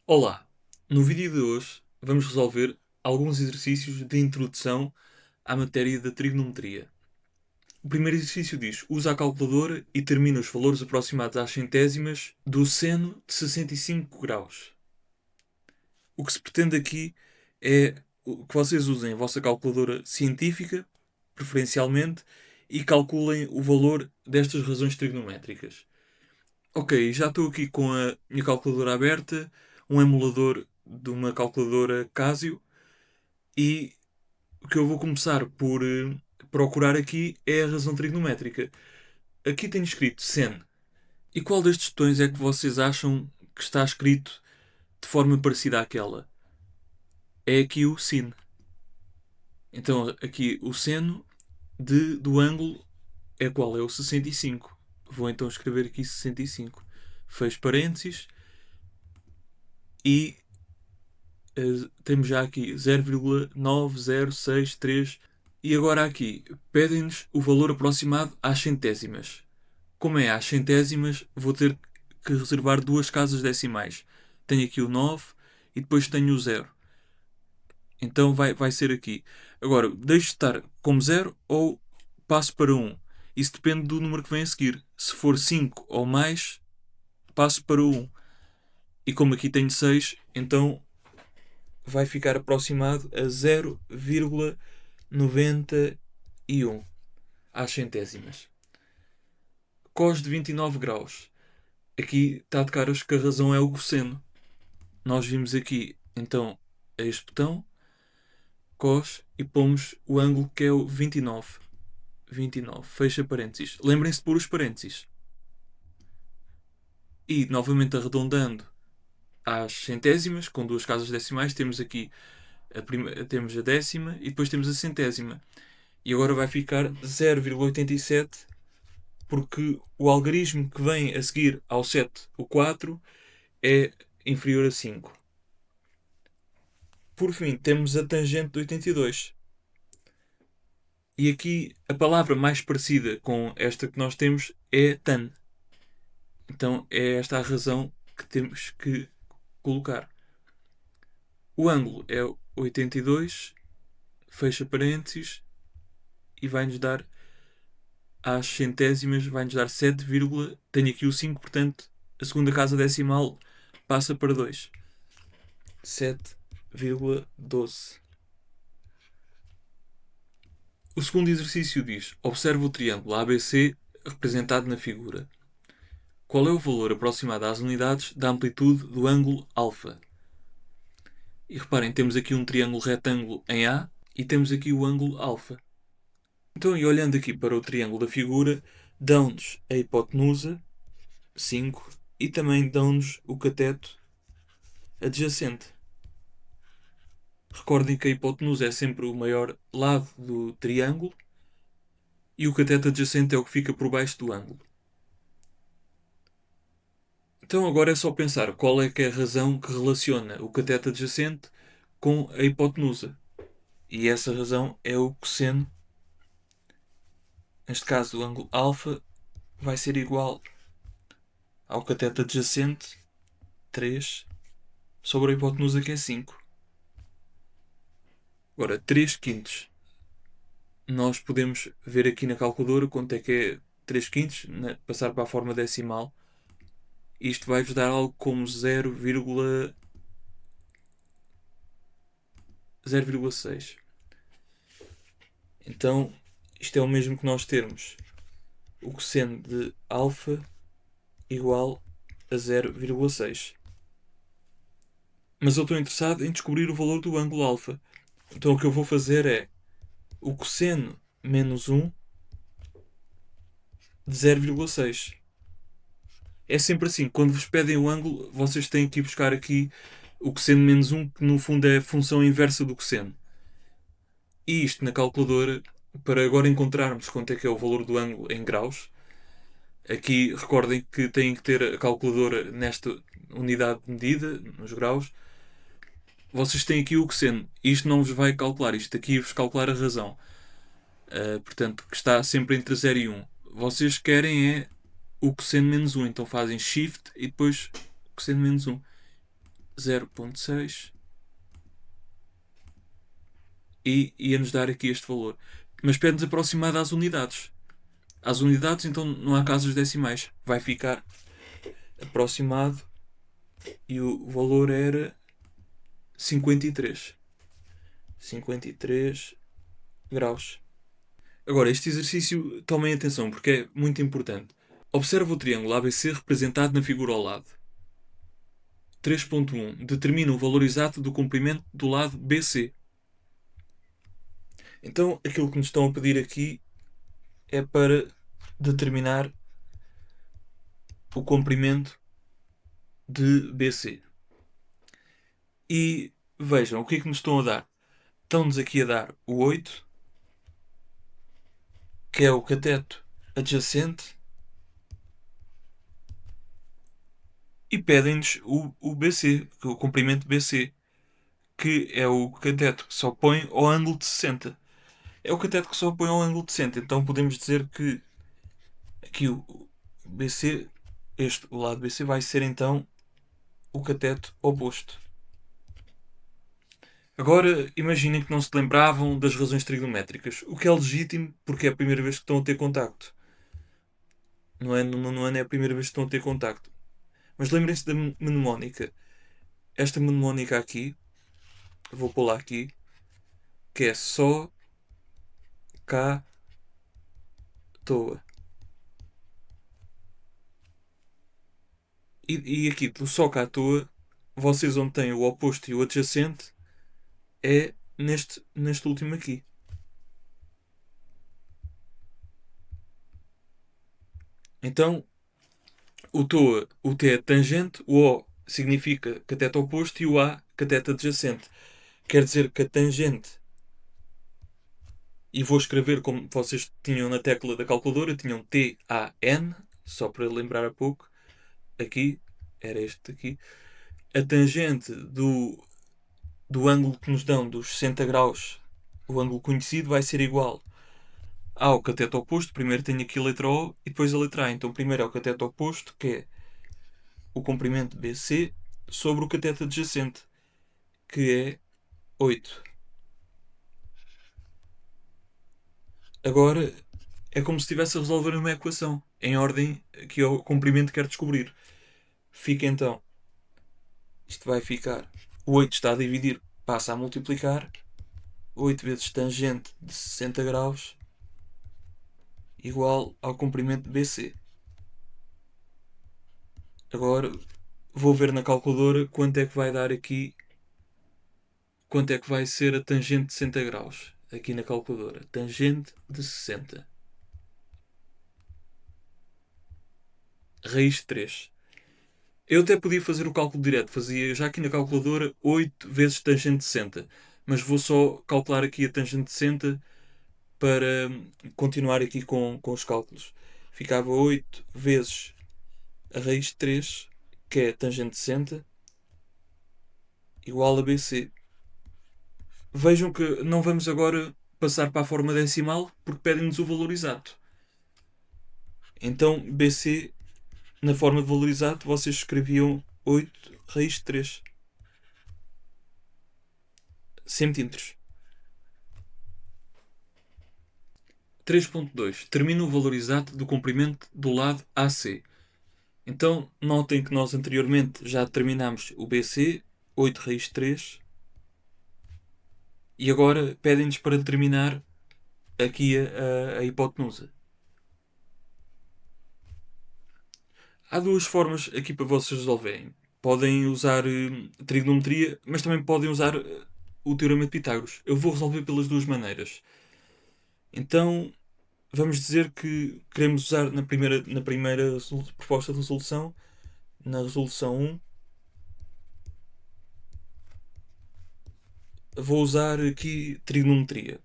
Olá! No vídeo de hoje vamos resolver alguns exercícios de introdução à matéria da trigonometria. O primeiro exercício diz: usa a calculadora e termina os valores aproximados às centésimas do seno de 65 graus. O que se pretende aqui é que vocês usem a vossa calculadora científica, preferencialmente, e calculem o valor destas razões trigonométricas. Ok, já estou aqui com a minha calculadora aberta, um emulador de uma calculadora Casio, e o que eu vou começar por procurar aqui é a razão trigonométrica. Aqui tenho escrito sen. E qual destes botões é que vocês acham que está escrito de forma parecida àquela? É aqui o sin. Então aqui o seno do ângulo é qual? É o 65. Vou então escrever aqui 65. Fecho parênteses e temos já aqui 0,9063. E agora aqui pedem-nos o valor aproximado às centésimas. Como é às centésimas, vou ter que reservar duas casas decimais. Tenho aqui o 9 e depois tenho o 0. Então vai ser aqui. Agora, deixo de estar como 0 ou passo para 1. Isso depende do número que vem a seguir. Se for 5 ou mais, passo para o 1. E como aqui tenho 6, então vai ficar aproximado a 0,91 às centésimas. Cos de 29 graus. Aqui está de caras que a razão é o cosseno. Nós vimos aqui, então, este botão, cos, e pomos o ângulo que é o 29. 29. Fecha parênteses. Lembrem-se de pôr os parênteses. E, novamente arredondando às centésimas, com duas casas decimais, temos aqui temos a décima e depois temos a centésima. E agora vai ficar 0,87, porque o algarismo que vem a seguir ao 7, o 4, é inferior a 5. Por fim, temos a tangente de 82. E aqui a palavra mais parecida com esta que nós temos é tan. Então é esta a razão que temos que colocar. O ângulo é 82, fecha parênteses, e vai-nos dar às centésimas, vai-nos dar 7, tenho aqui o 5, portanto a segunda casa decimal passa para 2. 7,12. O segundo exercício diz: observe o triângulo ABC representado na figura. Qual é o valor aproximado às unidades da amplitude do ângulo alfa? E reparem, temos aqui um triângulo retângulo em A e temos aqui o ângulo alfa. Então, e olhando aqui para o triângulo da figura, dão-nos a hipotenusa, 5, e também dão-nos o cateto adjacente. Recordem que a hipotenusa é sempre o maior lado do triângulo e o cateto adjacente é o que fica por baixo do ângulo. Então agora é só pensar qual é que é a razão que relaciona o cateto adjacente com a hipotenusa. E essa razão é o cosseno. Neste caso, o ângulo alfa vai ser igual ao cateto adjacente, 3, sobre a hipotenusa, que é 5. Agora, 3 quintos. Nós podemos ver aqui na calculadora quanto é que é 3 quintos, passar para a forma decimal. Isto vai-vos dar algo como 0,6. Então, isto é o mesmo que nós termos o cosseno de alfa igual a 0,6. Mas eu estou interessado em descobrir o valor do ângulo alfa. Então o que eu vou fazer é o cosseno menos 1 de 0,6. É sempre assim, quando vos pedem o ângulo, vocês têm que ir buscar aqui o cosseno menos 1, que no fundo é a função inversa do cosseno. E isto na calculadora, para agora encontrarmos quanto é que é o valor do ângulo em graus, aqui recordem que têm que ter a calculadora nesta unidade de medida, nos graus. Vocês têm aqui o cosseno. Isto não vos vai calcular, isto aqui vos calcular a razão. Portanto, que está sempre entre 0 e 1. Vocês querem é o cosseno menos 1, então fazem shift e depois cosseno menos 1. 0.6 e ia-nos dar aqui este valor. Mas pede-nos aproximado às unidades. Às unidades, então não há casas decimais. Vai ficar aproximado e o valor era 53. 53 graus. Agora, este exercício, tomem atenção porque é muito importante. Observa o triângulo ABC representado na figura ao lado. 3.1. Determina o valor exato do comprimento do lado BC. Então, aquilo que nos estão a pedir aqui é para determinar o comprimento de BC. E vejam, o que é que nos estão a dar? Estão-nos aqui a dar o 8, que é o cateto adjacente, e pedem-nos o BC, o comprimento BC, que é o cateto que se opõe ao ângulo de 60. É o cateto que se opõe ao ângulo de 60. Então podemos dizer que aqui o BC, o lado BC vai ser então o cateto oposto. Agora imaginem que não se lembravam das razões trigonométricas, o que é legítimo porque é a primeira vez que estão a ter contacto. Não é a primeira vez que estão a ter contacto. Mas lembrem-se da mnemónica. Esta mnemónica aqui, vou pô-la aqui, que é só cá toa. E aqui do só cá à toa, vocês onde têm o oposto e o adjacente é neste último aqui. Então, o toa, o T é tangente, o O significa cateto oposto e o A cateto adjacente. Quer dizer que a tangente, e vou escrever como vocês tinham na tecla da calculadora, tinham TAN, só para lembrar a pouco, aqui, era este aqui, a tangente do ângulo que nos dão dos 60 graus, o ângulo conhecido, vai ser igual ao cateto oposto. Primeiro tenho aqui a letra O e depois a letra A. Então primeiro é o cateto oposto, que é o comprimento BC, sobre o cateto adjacente, que é 8. Agora é como se estivesse a resolver uma equação, em ordem que é o comprimento que quero descobrir. Fica então, isto vai ficar, o 8 está a dividir, passa a multiplicar, 8 vezes tangente de 60 graus igual ao comprimento BC. Agora vou ver na calculadora quanto é que vai dar aqui, quanto é que vai ser a tangente de 60 graus. Aqui na calculadora, tangente de 60. Raiz de 3. Eu até podia fazer o cálculo direto, fazia já aqui na calculadora 8 vezes tangente de 60, mas vou só calcular aqui a tangente de 60 para continuar aqui com os cálculos. Ficava 8 vezes a raiz de 3, que é a tangente de 60, igual a BC. Vejam que não vamos agora passar para a forma decimal, porque pedem-nos o valor exato. Então, BC, na forma de valor exato, vocês escreviam 8 raiz de 3 centímetros. 3.2. Termina o valor exato do comprimento do lado AC. Então, notem que nós anteriormente já determinámos o BC, 8 raiz de 3, e agora pedem-nos para determinar aqui a hipotenusa. Há duas formas aqui para vocês resolverem. Podem usar trigonometria, mas também podem usar o teorema de Pitágoras. Eu vou resolver pelas duas maneiras. Então, vamos dizer que queremos usar na primeira proposta de resolução, na resolução 1, vou usar aqui trigonometria.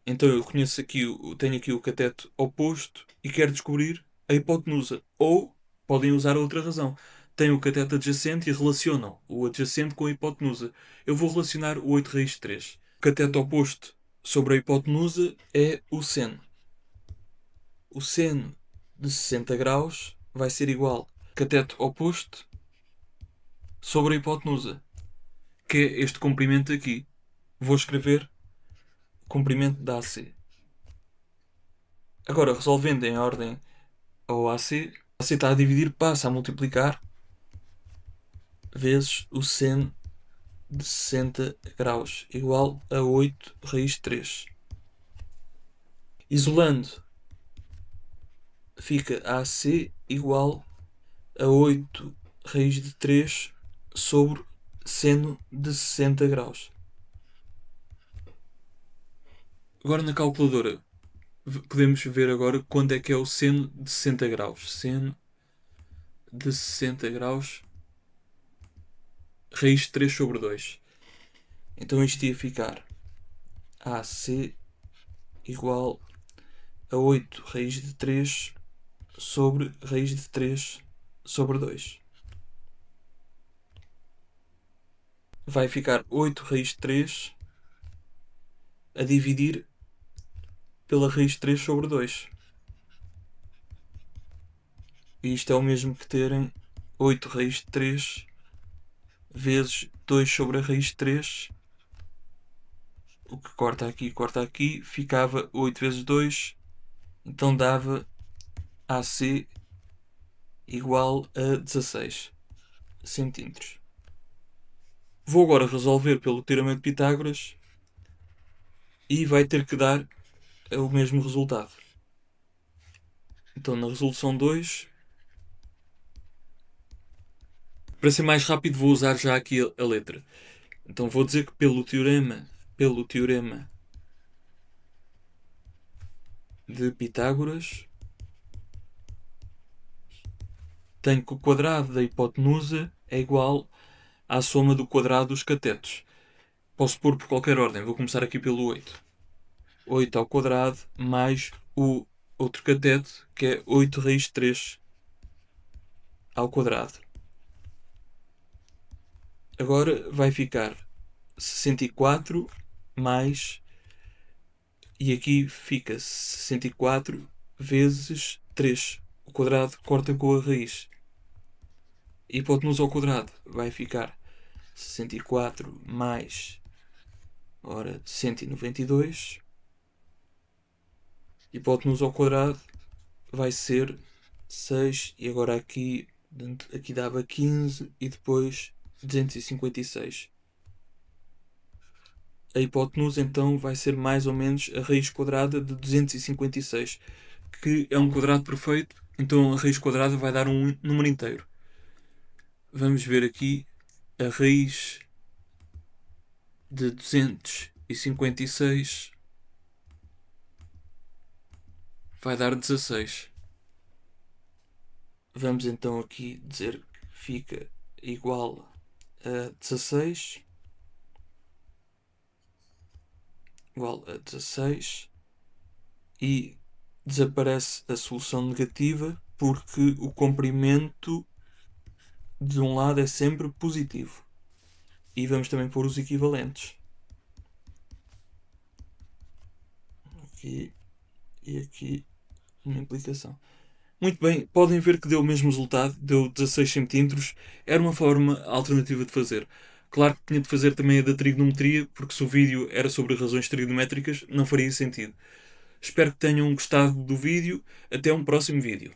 Então eu conheço aqui, tenho aqui o cateto oposto e quero descobrir a hipotenusa. Ou podem usar outra razão. Tem o cateto adjacente e relacionam o adjacente com a hipotenusa. Eu vou relacionar o 8 raiz de 3. O cateto oposto sobre a hipotenusa é o seno. O seno de 60 graus vai ser igual a cateto oposto sobre a hipotenusa, que é este comprimento aqui. Vou escrever comprimento da AC. Agora, resolvendo em ordem ao AC, o AC está a dividir, passa a multiplicar vezes o seno de 60 graus, igual a 8 raiz de 3. Isolando, fica AC igual a 8 raiz de 3 sobre seno de 60 graus. Agora na calculadora podemos ver agora quando é que é o seno de 60 graus. Seno de 60 graus, raiz de 3 sobre 2. Então isto ia ficar AC igual a 8 raiz de 3 sobre raiz de 3 sobre 2. Vai ficar 8 raiz de 3 a dividir pela raiz de 3 sobre 2. E isto é o mesmo que terem 8 raiz de 3 vezes 2 sobre a raiz de 3. O que corta aqui, ficava 8 vezes 2, então dava AC igual a 16 centímetros. Vou agora resolver pelo teorema de Pitágoras e vai ter que dar o mesmo resultado. Então na resolução 2, para ser mais rápido vou usar já aqui a letra. Então vou dizer que pelo teorema de Pitágoras, tenho que o quadrado da hipotenusa é igual à soma do quadrado dos catetos. Posso pôr por qualquer ordem. Vou começar aqui pelo 8. 8 ao quadrado mais o outro cateto, que é 8 raiz de 3 ao quadrado. Agora vai ficar 64 mais... E aqui fica 64 vezes 3. O quadrado corta com a raiz. A hipotenusa ao quadrado vai ficar 64 mais 192. Hipotenusa ao quadrado vai ser 6. E agora aqui dava 15 e depois 256. A hipotenusa então vai ser mais ou menos a raiz quadrada de 256, que é um quadrado perfeito, então a raiz quadrada vai dar um número inteiro. Vamos ver aqui a raiz de 256 vai dar 16. Vamos então aqui dizer que fica igual a 16. Igual a 16. E desaparece a solução negativa porque o comprimento de um lado é sempre positivo. E vamos também pôr os equivalentes. Aqui e aqui uma implicação. Muito bem, podem ver que deu o mesmo resultado, deu 16 cm. Era uma forma alternativa de fazer. Claro que tinha de fazer também a da trigonometria, porque se o vídeo era sobre razões trigonométricas, não faria sentido. Espero que tenham gostado do vídeo. Até um próximo vídeo.